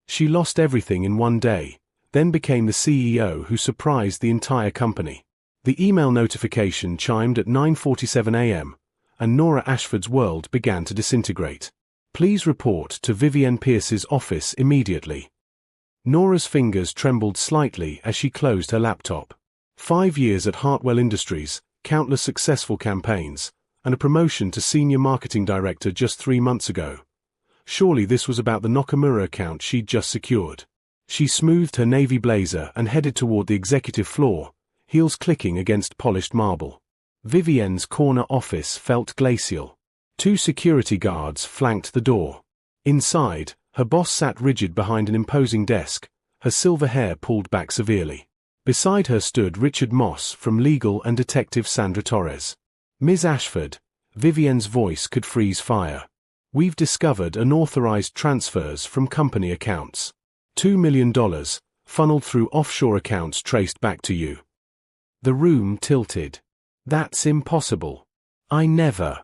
She lost everything in one day, then became the CEO who surprised the entire company. The email notification chimed at 9:47 a.m., and Nora Ashford's world began to disintegrate. Please report to Vivienne Pierce's office immediately. Nora's fingers trembled slightly as she closed her laptop. 5 years at Hartwell Industries, countless successful campaigns, and a promotion to senior marketing director just 3 months ago. Surely this was about the Nakamura account she'd just secured. She smoothed her navy blazer and headed toward the executive floor, heels clicking against polished marble. Vivienne's corner office felt glacial. 2 security guards flanked the door. Inside, her boss sat rigid behind an imposing desk, her silver hair pulled back severely. Beside her stood Richard Moss from legal and Detective Sandra Torres. Ms. Ashford, Vivienne's voice could freeze fire. We've discovered unauthorized transfers from company accounts. $2 million, funneled through offshore accounts traced back to you. The room tilted. That's impossible. I never.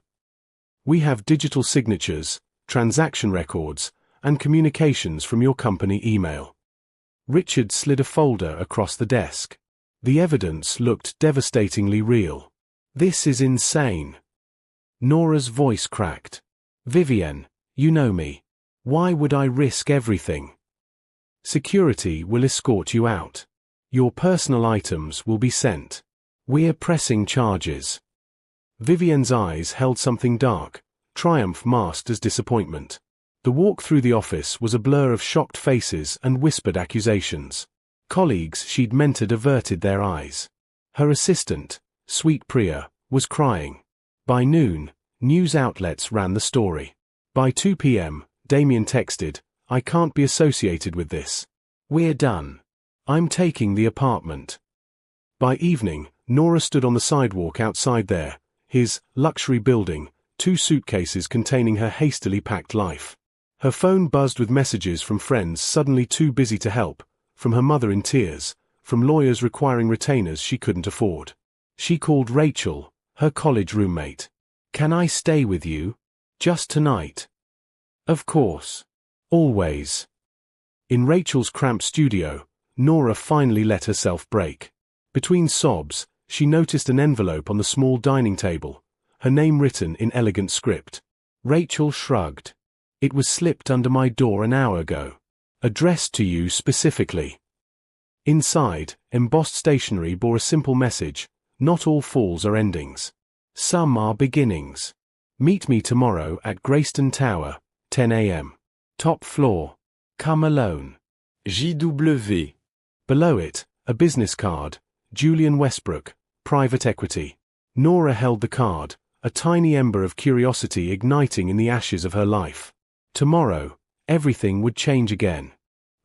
We have digital signatures, transaction records, and communications from your company email. Richard slid a folder across the desk. The evidence looked devastatingly real. This is insane. Nora's voice cracked. Vivienne, you know me. Why would I risk everything? Security will escort you out. Your personal items will be sent. We're pressing charges. Vivienne's eyes held something dark, triumph masked as disappointment. The walk through the office was a blur of shocked faces and whispered accusations. Colleagues she'd mentored averted their eyes. Her assistant, Sweet Priya, was crying. By noon, news outlets ran the story. By 2 p.m., Damien texted, I can't be associated with this. We're done. I'm taking the apartment. By evening, Nora stood on the sidewalk outside his luxury building, 2 suitcases containing her hastily packed life. Her phone buzzed with messages from friends suddenly too busy to help, from her mother in tears, from lawyers requiring retainers she couldn't afford. She called Rachel, her college roommate. Can I stay with you? Just tonight? Of course. Always. In Rachel's cramped studio, Nora finally let herself break. Between sobs, she noticed an envelope on the small dining table, her name written in elegant script. Rachel shrugged. It was slipped under my door an hour ago. Addressed to you specifically. Inside, embossed stationery bore a simple message, not all falls are endings. Some are beginnings. Meet me tomorrow at Greyston Tower, 10 a.m. Top floor. Come alone. JW. Below it, a business card, Julian Westbrook, private equity. Nora held the card, a tiny ember of curiosity igniting in the ashes of her life. Tomorrow, everything would change again.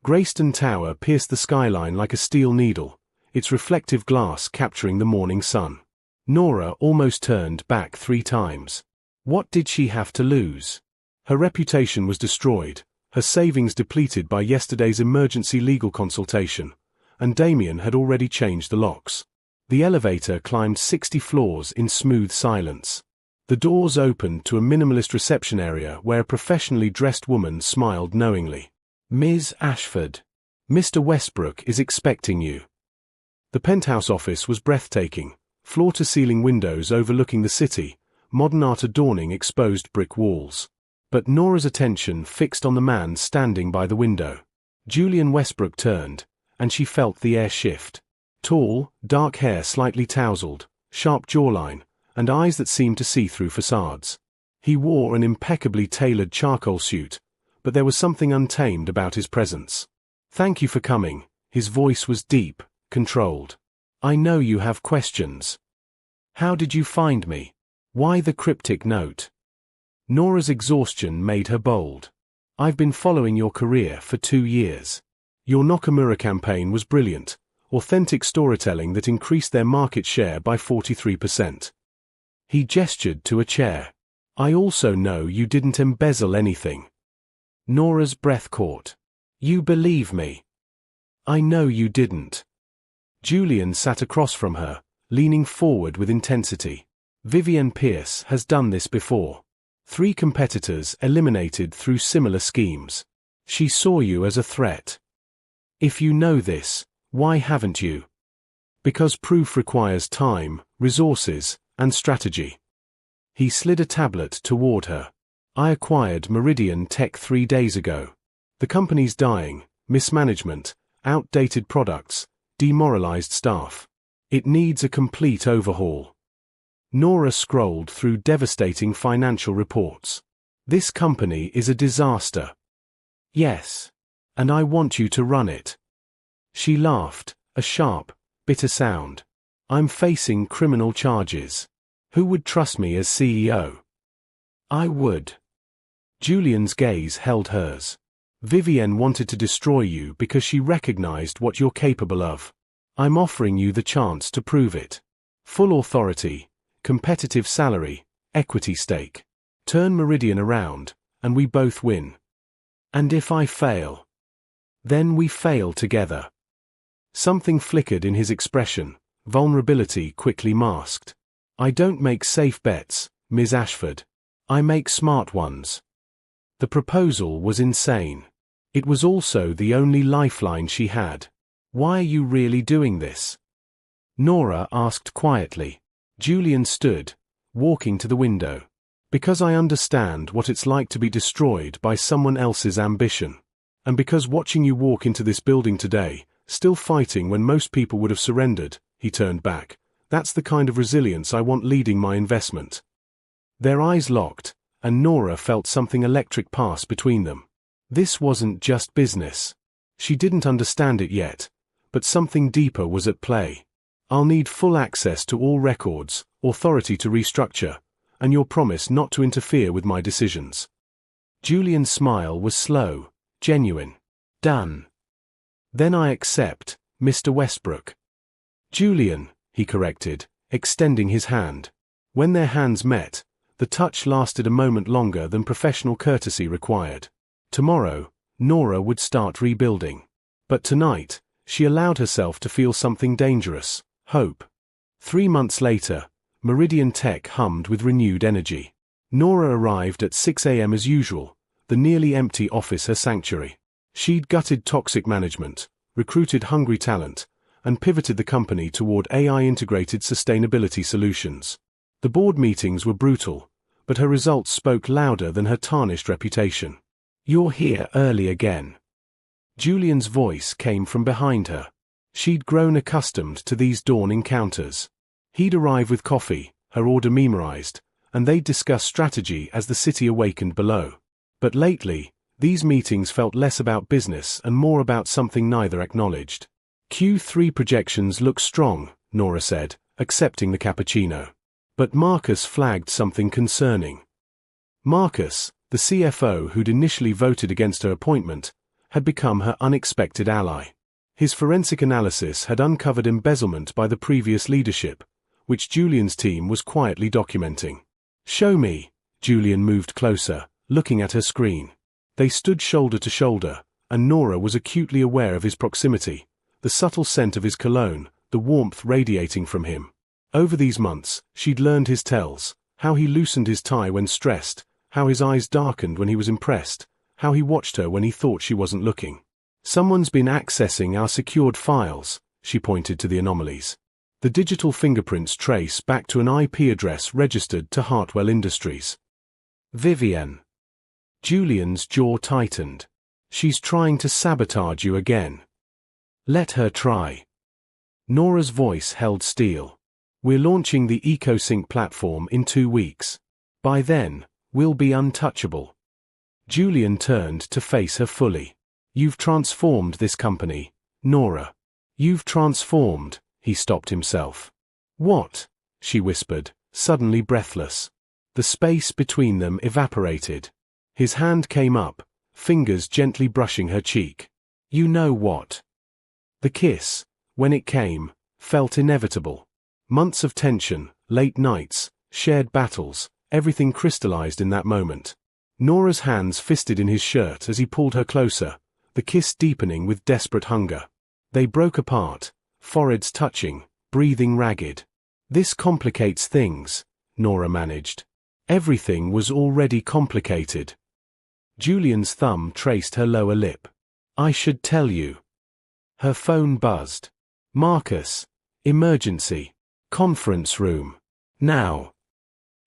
Greyston Tower pierced the skyline like a steel needle, its reflective glass capturing the morning sun. Nora almost turned back 3 times. What did she have to lose? Her reputation was destroyed, her savings depleted by yesterday's emergency legal consultation, and Damien had already changed the locks. The elevator climbed 60 floors in smooth silence. The doors opened to a minimalist reception area where a professionally dressed woman smiled knowingly. Ms. Ashford. Mr. Westbrook is expecting you. The penthouse office was breathtaking, floor-to-ceiling windows overlooking the city, modern art adorning exposed brick walls. But Nora's attention fixed on the man standing by the window. Julian Westbrook turned, and she felt the air shift. Tall, dark hair slightly tousled, sharp jawline, and eyes that seemed to see through facades. He wore an impeccably tailored charcoal suit, but there was something untamed about his presence. Thank you for coming. His voice was deep, controlled. I know you have questions. How did you find me? Why the cryptic note? Nora's exhaustion made her bold. I've been following your career for 2 years. Your Nakamura campaign was brilliant, authentic storytelling that increased their market share by 43%. He gestured to a chair. I also know you didn't embezzle anything. Nora's breath caught. You believe me? I know you didn't. Julian sat across from her, leaning forward with intensity. Vivienne Pierce has done this before. 3 competitors eliminated through similar schemes. She saw you as a threat. If you know this, why haven't you? Because proof requires time, resources, and strategy. He slid a tablet toward her. I acquired Meridian Tech 3 days ago. The company's dying, mismanagement, outdated products, demoralized staff. It needs a complete overhaul. Nora scrolled through devastating financial reports. This company is a disaster. Yes. And I want you to run it. She laughed, a sharp, bitter sound. I'm facing criminal charges. Who would trust me as CEO? I would. Julian's gaze held hers. Vivienne wanted to destroy you because she recognized what you're capable of. I'm offering you the chance to prove it. Full authority, competitive salary, equity stake. Turn Meridian around, and we both win. And if I fail? Then we fail together. Something flickered in his expression, vulnerability quickly masked. I don't make safe bets, Ms. Ashford. I make smart ones. The proposal was insane. It was also the only lifeline she had. Why are you really doing this? Nora asked quietly. Julian stood, walking to the window. Because I understand what it's like to be destroyed by someone else's ambition. And because watching you walk into this building today, still fighting when most people would have surrendered, he turned back. That's the kind of resilience I want leading my investment. Their eyes locked, and Nora felt something electric pass between them. This wasn't just business. She didn't understand it yet, but something deeper was at play. I'll need full access to all records, authority to restructure, and your promise not to interfere with my decisions. Julian's smile was slow, genuine. Done. Then I accept, Mr. Westbrook. Julian, he corrected, extending his hand. When their hands met, the touch lasted a moment longer than professional courtesy required. Tomorrow, Nora would start rebuilding. But tonight, she allowed herself to feel something dangerous, hope. 3 months later, Meridian Tech hummed with renewed energy. Nora arrived at 6 a.m. as usual, the nearly empty office her sanctuary. She'd gutted toxic management, recruited hungry talent, and pivoted the company toward AI-integrated sustainability solutions. The board meetings were brutal, but her results spoke louder than her tarnished reputation. You're here early again. Julian's voice came from behind her. She'd grown accustomed to these dawn encounters. He'd arrive with coffee, her order memorized, and they'd discuss strategy as the city awakened below. But lately, these meetings felt less about business and more about something neither acknowledged. Q3 projections look strong, Nora said, accepting the cappuccino. But Marcus flagged something concerning. Marcus, the CFO who'd initially voted against her appointment, had become her unexpected ally. His forensic analysis had uncovered embezzlement by the previous leadership, which Julian's team was quietly documenting. Show me. Julian moved closer, looking at her screen. They stood shoulder to shoulder, and Nora was acutely aware of his proximity, the subtle scent of his cologne, the warmth radiating from him. Over these months, she'd learned his tells, how he loosened his tie when stressed, how his eyes darkened when he was impressed, how he watched her when he thought she wasn't looking. Someone's been accessing our secured files, she pointed to the anomalies. The digital fingerprints trace back to an IP address registered to Hartwell Industries. Vivienne. Julian's jaw tightened. She's trying to sabotage you again. Let her try. Nora's voice held steel. We're launching the EcoSync platform in 2 weeks. By then, we'll be untouchable. Julian turned to face her fully. You've transformed this company, Nora. You've transformed. He stopped himself. What? She whispered, suddenly breathless. The space between them evaporated. His hand came up, fingers gently brushing her cheek. You know what? The kiss, when it came, felt inevitable. Months of tension, late nights, shared battles, everything crystallized in that moment. Nora's hands fisted in his shirt as he pulled her closer, the kiss deepening with desperate hunger. They broke apart, foreheads touching, breathing ragged. This complicates things, Nora managed. Everything was already complicated. Julian's thumb traced her lower lip. I should tell you. Her phone buzzed. Marcus. Emergency. Conference room. Now.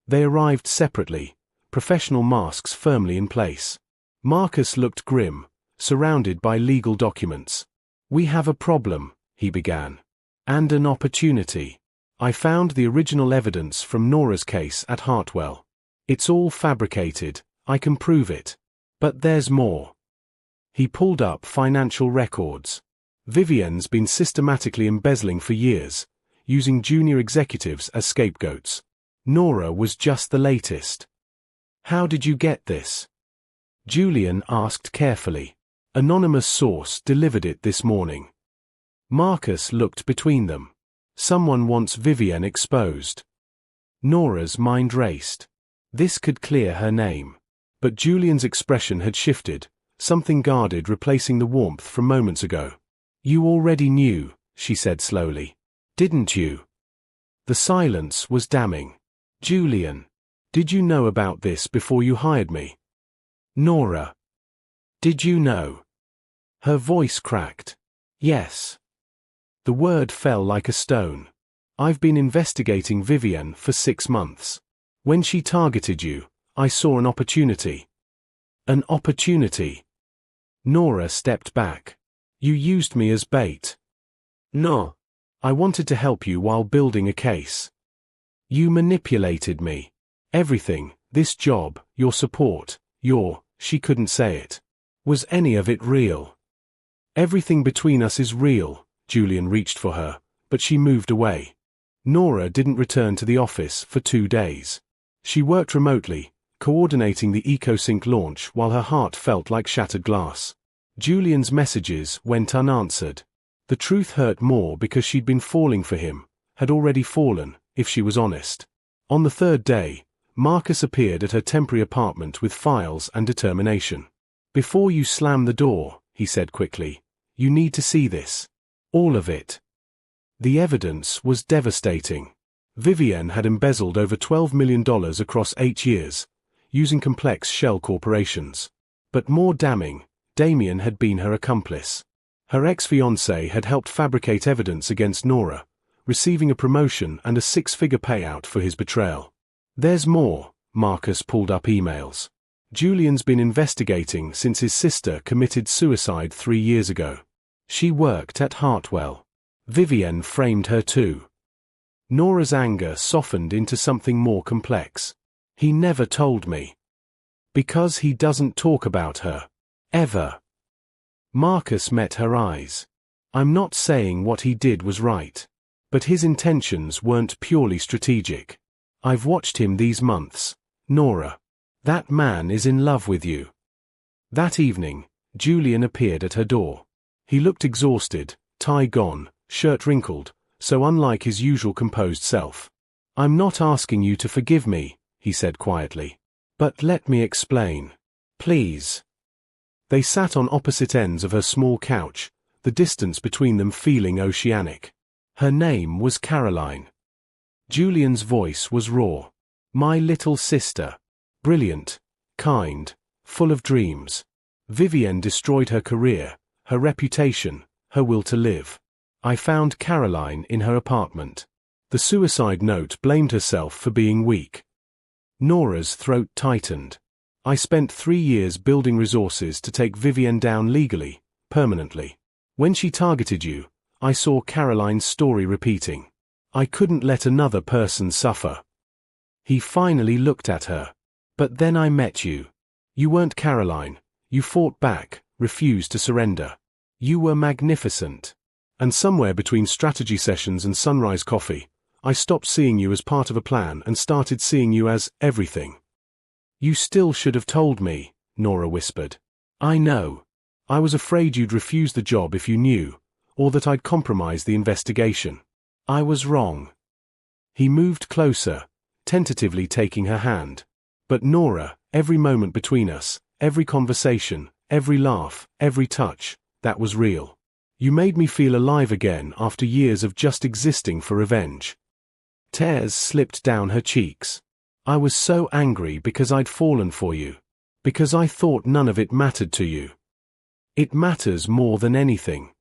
They arrived separately, professional masks firmly in place. Marcus looked grim, surrounded by legal documents. We have a problem, he began. And an opportunity. I found the original evidence from Nora's case at Hartwell. It's all fabricated, I can prove it. But there's more. He pulled up financial records. Vivienne's been systematically embezzling for years, using junior executives as scapegoats. Nora was just the latest. How did you get this? Julian asked carefully. Anonymous source delivered it this morning. Marcus looked between them. Someone wants Vivienne exposed. Nora's mind raced. This could clear her name. But Julian's expression had shifted, something guarded replacing the warmth from moments ago. You already knew, she said slowly. Didn't you? The silence was damning. Julian, did you know about this before you hired me? Nora. Did you know? Her voice cracked. Yes. The word fell like a stone. I've been investigating Vivienne for 6 months. When she targeted you, I saw an opportunity. An opportunity. Nora stepped back. You used me as bait. No. I wanted to help you while building a case. You manipulated me. Everything, this job, your support, she couldn't say it. Was any of it real? Everything between us is real. Julian reached for her, but she moved away. Nora didn't return to the office for 2 days. She worked remotely, coordinating the EcoSync launch while her heart felt like shattered glass. Julian's messages went unanswered. The truth hurt more because she'd been falling for him, had already fallen, if she was honest. On the 3rd day, Marcus appeared at her temporary apartment with files and determination. Before you slam the door, he said quickly, you need to see this. All of it. The evidence was devastating. Vivienne had embezzled over $12 million across 8 years, using complex shell corporations. But more damning, Damien had been her accomplice. Her ex-fiancé had helped fabricate evidence against Nora, receiving a promotion and a 6-figure payout for his betrayal. There's more. Marcus pulled up emails. Julian's been investigating since his sister committed suicide 3 years ago. She worked at Hartwell. Vivienne framed her too. Nora's anger softened into something more complex. He never told me. Because he doesn't talk about her. Ever. Marcus met her eyes. I'm not saying what he did was right. But his intentions weren't purely strategic. I've watched him these months. Nora. That man is in love with you. That evening, Julian appeared at her door. He looked exhausted, tie gone, shirt wrinkled, so unlike his usual composed self. I'm not asking you to forgive me, he said quietly. But let me explain. Please. They sat on opposite ends of her small couch, the distance between them feeling oceanic. Her name was Caroline. Julian's voice was raw. My little sister. Brilliant, kind, full of dreams. Vivienne destroyed her career, her reputation, her will to live. I found Caroline in her apartment. The suicide note blamed herself for being weak. Nora's throat tightened. I spent 3 years building resources to take Vivienne down legally, permanently. When she targeted you, I saw Caroline's story repeating. I couldn't let another person suffer. He finally looked at her. But then I met you. You weren't Caroline. You fought back, refused to surrender. You were magnificent. And somewhere between strategy sessions and sunrise coffee, I stopped seeing you as part of a plan and started seeing you as everything. You still should have told me, Nora whispered. I know. I was afraid you'd refuse the job if you knew, or that I'd compromise the investigation. I was wrong. He moved closer, tentatively taking her hand. But Nora, every moment between us, every conversation, every laugh, every touch, that was real. You made me feel alive again after years of just existing for revenge. Tears slipped down her cheeks. I was so angry because I'd fallen for you. Because I thought none of it mattered to you. It matters more than anything.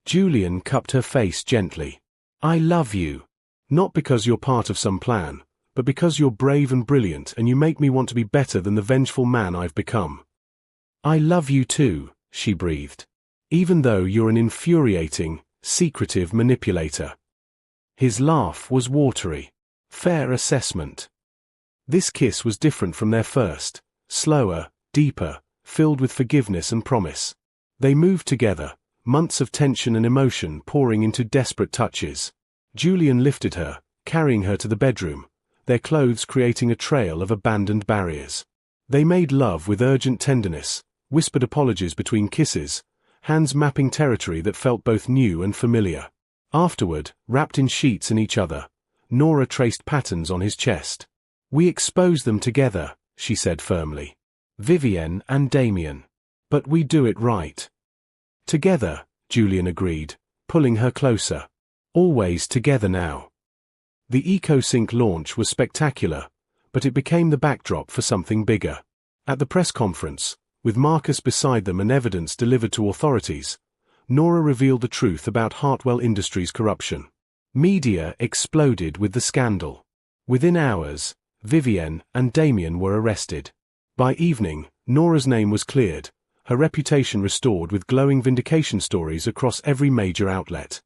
Julian cupped her face gently. I love you. Not because you're part of some plan, but because you're brave and brilliant and you make me want to be better than the vengeful man I've become. I love you too, she breathed. Even though you're an infuriating, secretive manipulator. His laugh was watery. Fair assessment. This kiss was different from their first, slower, deeper, filled with forgiveness and promise. They moved together, months of tension and emotion pouring into desperate touches. Julian lifted her, carrying her to the bedroom, their clothes creating a trail of abandoned barriers. They made love with urgent tenderness, whispered apologies between kisses, hands mapping territory that felt both new and familiar. Afterward, wrapped in sheets in each other, Nora traced patterns on his chest. We expose them together, she said firmly. Vivienne and Damien. But we do it right. Together, Julian agreed, pulling her closer. Always together now. The EcoSync launch was spectacular, but it became the backdrop for something bigger. At the press conference, with Marcus beside them and evidence delivered to authorities, Nora revealed the truth about Hartwell Industries' corruption. Media exploded with the scandal. Within hours, Vivienne and Damien were arrested. By evening, Nora's name was cleared, her reputation restored with glowing vindication stories across every major outlet.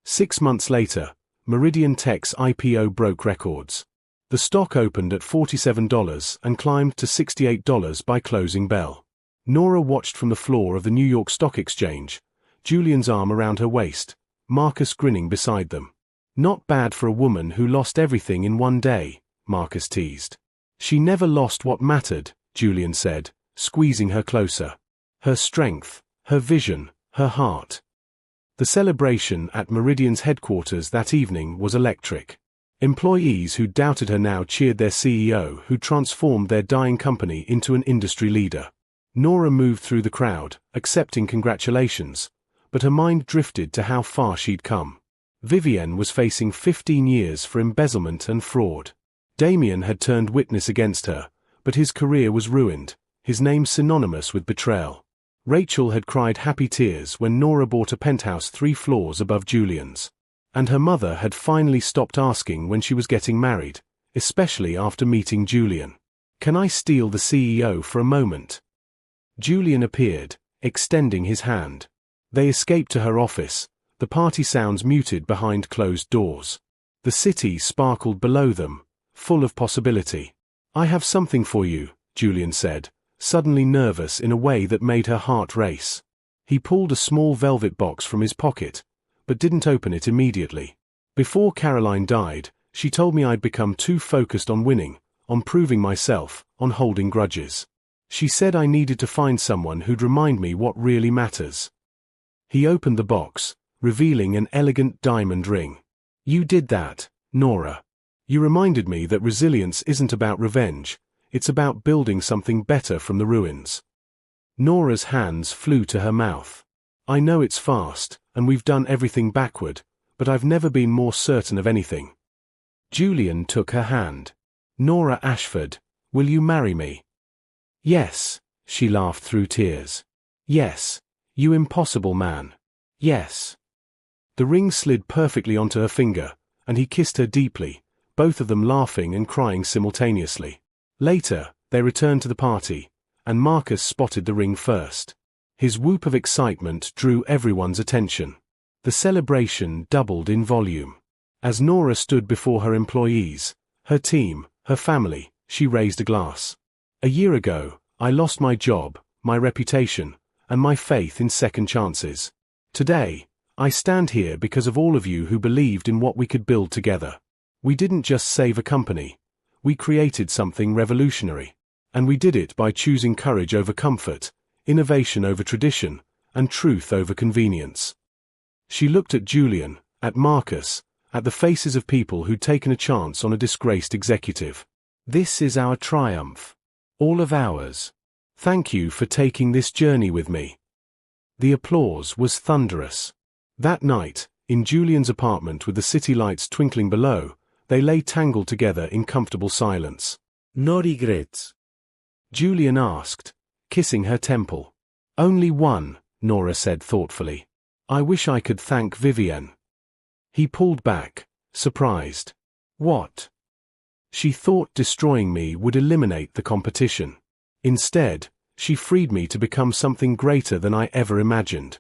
6 months later, Meridian Tech's IPO broke records. The stock opened at $47 and climbed to $68 by closing bell. Nora watched from the floor of the New York Stock Exchange, Julian's arm around her waist, Marcus grinning beside them. Not bad for a woman who lost everything in one day, Marcus teased. She never lost what mattered, Julian said, squeezing her closer. Her strength, her vision, her heart. The celebration at Meridian's headquarters that evening was electric. Employees who doubted her now cheered their CEO who transformed their dying company into an industry leader. Nora moved through the crowd, accepting congratulations, but her mind drifted to how far she'd come. Vivienne was facing 15 years for embezzlement and fraud. Damien had turned witness against her, but his career was ruined, his name synonymous with betrayal. Rachel had cried happy tears when Nora bought a penthouse 3 floors above Julian's. And her mother had finally stopped asking when she was getting married, especially after meeting Julian. Can I steal the CEO for a moment? Julian appeared, extending his hand. They escaped to her office, the party sounds muted behind closed doors. The city sparkled below them, full of possibility. I have something for you, Julian said, suddenly nervous in a way that made her heart race. He pulled a small velvet box from his pocket, but didn't open it immediately. Before Caroline died, she told me I'd become too focused on winning, on proving myself, on holding grudges. She said I needed to find someone who'd remind me what really matters. He opened the box, revealing an elegant diamond ring. You did that, Nora. You reminded me that resilience isn't about revenge, it's about building something better from the ruins. Nora's hands flew to her mouth. I know it's fast, and we've done everything backward, but I've never been more certain of anything. Julian took her hand. Nora Ashford, will you marry me? Yes, she laughed through tears. Yes, you impossible man. Yes. The ring slid perfectly onto her finger, and he kissed her deeply, both of them laughing and crying simultaneously. Later, they returned to the party, and Marcus spotted the ring first. His whoop of excitement drew everyone's attention. The celebration doubled in volume. As Nora stood before her employees, her team, her family, she raised a glass. A year ago, I lost my job, my reputation, and my faith in second chances. Today, I stand here because of all of you who believed in what we could build together. We didn't just save a company. We created something revolutionary. And we did it by choosing courage over comfort, innovation over tradition, and truth over convenience. She looked at Julian, at Marcus, at the faces of people who'd taken a chance on a disgraced executive. This is our triumph. All of ours. Thank you for taking this journey with me. The applause was thunderous. That night, in Julian's apartment with the city lights twinkling below, they lay tangled together in comfortable silence. No regrets. Julian asked, kissing her temple. Only one, Nora said thoughtfully. I wish I could thank Vivienne. He pulled back, surprised. What? She thought destroying me would eliminate the competition. Instead, she freed me to become something greater than I ever imagined.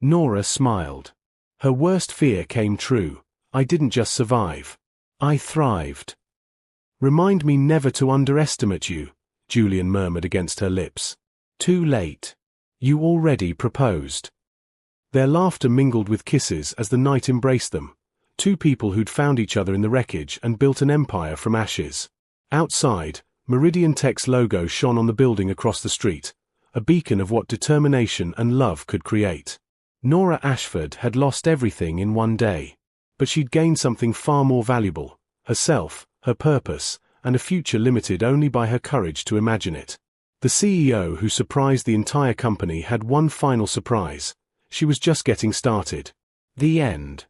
Nora smiled. Her worst fear came true. I didn't just survive. I thrived. Remind me never to underestimate you, Julian murmured against her lips. Too late. You already proposed. Their laughter mingled with kisses as the night embraced them, two people who'd found each other in the wreckage and built an empire from ashes. Outside, Meridian Tech's logo shone on the building across the street, a beacon of what determination and love could create. Nora Ashford had lost everything in one day, but she'd gained something far more valuable: herself, her purpose, and a future limited only by her courage to imagine it. The CEO who surprised the entire company had one final surprise: she was just getting started. The end.